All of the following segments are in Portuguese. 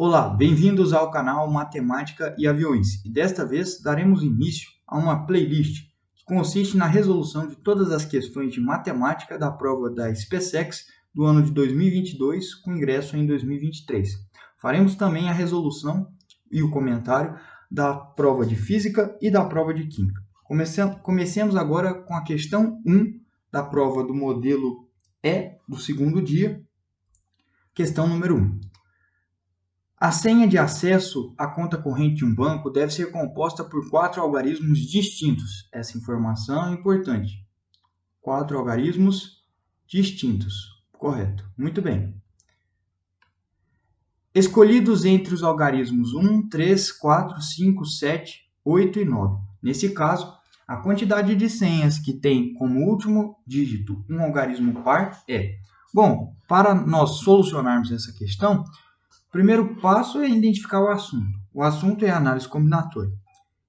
Olá, bem-vindos ao canal Matemática e Aviões. E desta vez daremos início a uma playlist que consiste na resolução de todas as questões de matemática da prova da SpaceX do ano de 2022 com ingresso em 2023. Faremos também a resolução e o comentário da prova de Física e da prova de Química. Comecemos agora com a questão 1 da prova do modelo E do segundo dia, questão número 1. A senha de acesso à conta corrente de um banco deve ser composta por 4 algarismos distintos. Essa informação é importante. 4 algarismos distintos. Correto. Muito bem. Escolhidos entre os algarismos 1, 3, 4, 5, 7, 8 e 9. Nesse caso, a quantidade de senhas que tem como último dígito um algarismo par é... Bom, para nós solucionarmos essa questão, o primeiro passo é identificar o assunto. O assunto é a análise combinatória.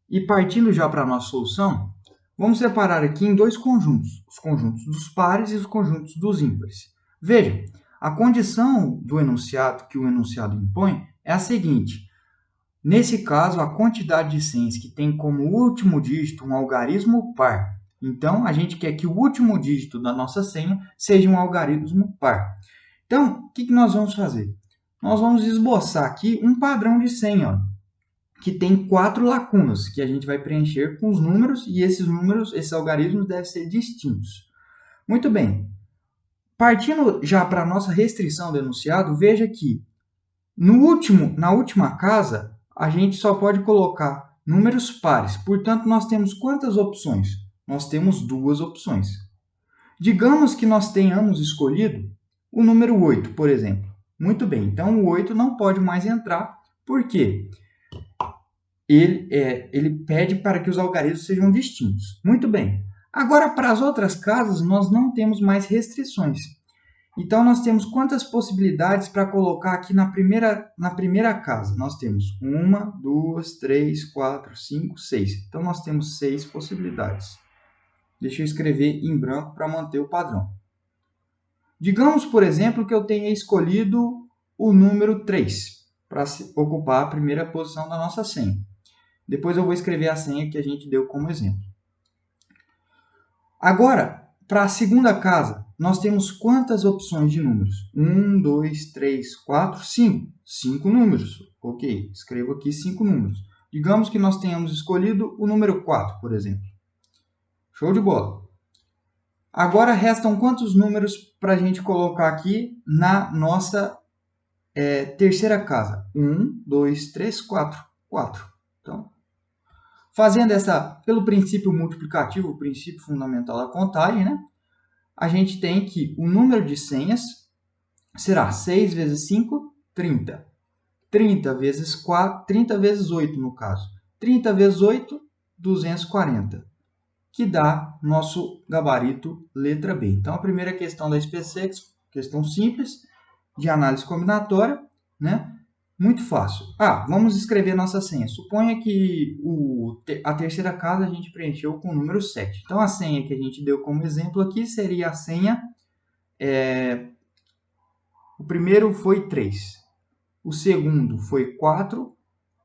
E partindo já para a nossa solução, vamos separar aqui em dois conjuntos, os conjuntos dos pares e os conjuntos dos ímpares. Veja, a condição do enunciado que o enunciado impõe é a seguinte. Nesse caso, a quantidade de senhas que tem como último dígito um algarismo par. Então, a gente quer que o último dígito da nossa senha seja um algarismo par. Então, o que nós vamos fazer? Nós vamos esboçar aqui um padrão de senha, ó, que tem 4 lacunas, que a gente vai preencher com os números, e esses números, esses algarismos devem ser distintos. Muito bem. Partindo já para a nossa restrição do enunciado, veja que na última casa, a gente só pode colocar números pares. Portanto, nós temos quantas opções? Nós temos 2 opções. Digamos que nós tenhamos escolhido o número 8, por exemplo. Muito bem, então o 8 não pode mais entrar, por quê? Ele pede para que os algarismos sejam distintos. Muito bem. Agora, para as outras casas, nós não temos mais restrições. Então, nós temos quantas possibilidades para colocar aqui na primeira casa? Nós temos 1, 2, 3, 4, 5, 6. Então, nós temos 6 possibilidades. Deixa eu escrever em branco para manter o padrão. Digamos, por exemplo, que eu tenha escolhido o número 3 para ocupar a primeira posição da nossa senha. Depois eu vou escrever a senha que a gente deu como exemplo. Agora, para a segunda casa, nós temos quantas opções de números? 1, 2, 3, 4, 5. 5 números. Ok, escrevo aqui 5 números. Digamos que nós tenhamos escolhido o número 4, por exemplo. Show de bola. Agora, restam quantos números para a gente colocar aqui na nossa terceira casa? 1, 2, 3, 4. 4. Então, fazendo pelo princípio multiplicativo, o princípio fundamental da contagem, né? A gente tem que o número de senhas será 6 vezes 5, 30. 30 vezes 4, 30 vezes 8 no caso. 30 vezes 8, 240. Que dá nosso gabarito letra B. Então, a primeira questão da SpaceX, questão simples, de análise combinatória, né? Muito fácil. Vamos escrever nossa senha. Suponha que a terceira casa a gente preencheu com o número 7. Então, a senha que a gente deu como exemplo aqui seria a senha... O primeiro foi 3. O segundo foi 4.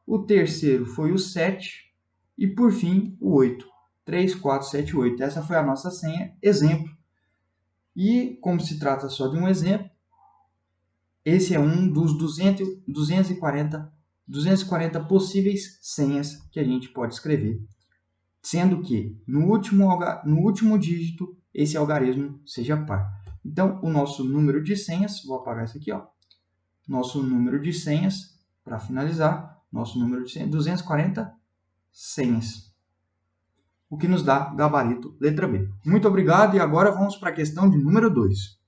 O terceiro foi o 7. E, por fim, o 8. 3, 4, 7, 8. Essa foi a nossa senha, exemplo. E, como se trata só de um exemplo, esse é um dos 240 possíveis senhas que a gente pode escrever, sendo que no último dígito esse algarismo seja par. Então, o nosso número de senhas, vou apagar isso aqui, ó. Nosso número de senhas, para finalizar, nosso número de senhas, 240 senhas. O que nos dá gabarito letra B. Muito obrigado e agora vamos para a questão de número 2.